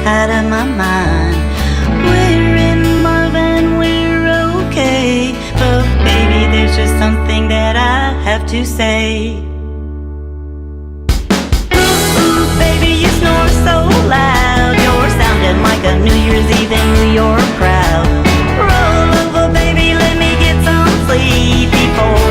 out of my mind. We're in love and we're okay, but baby, there's just something that I have to say. Ooh, baby, you snore so loud, you're sounding like a New Year's Eve in New York crowd. Roll over, baby, let me get some sleep before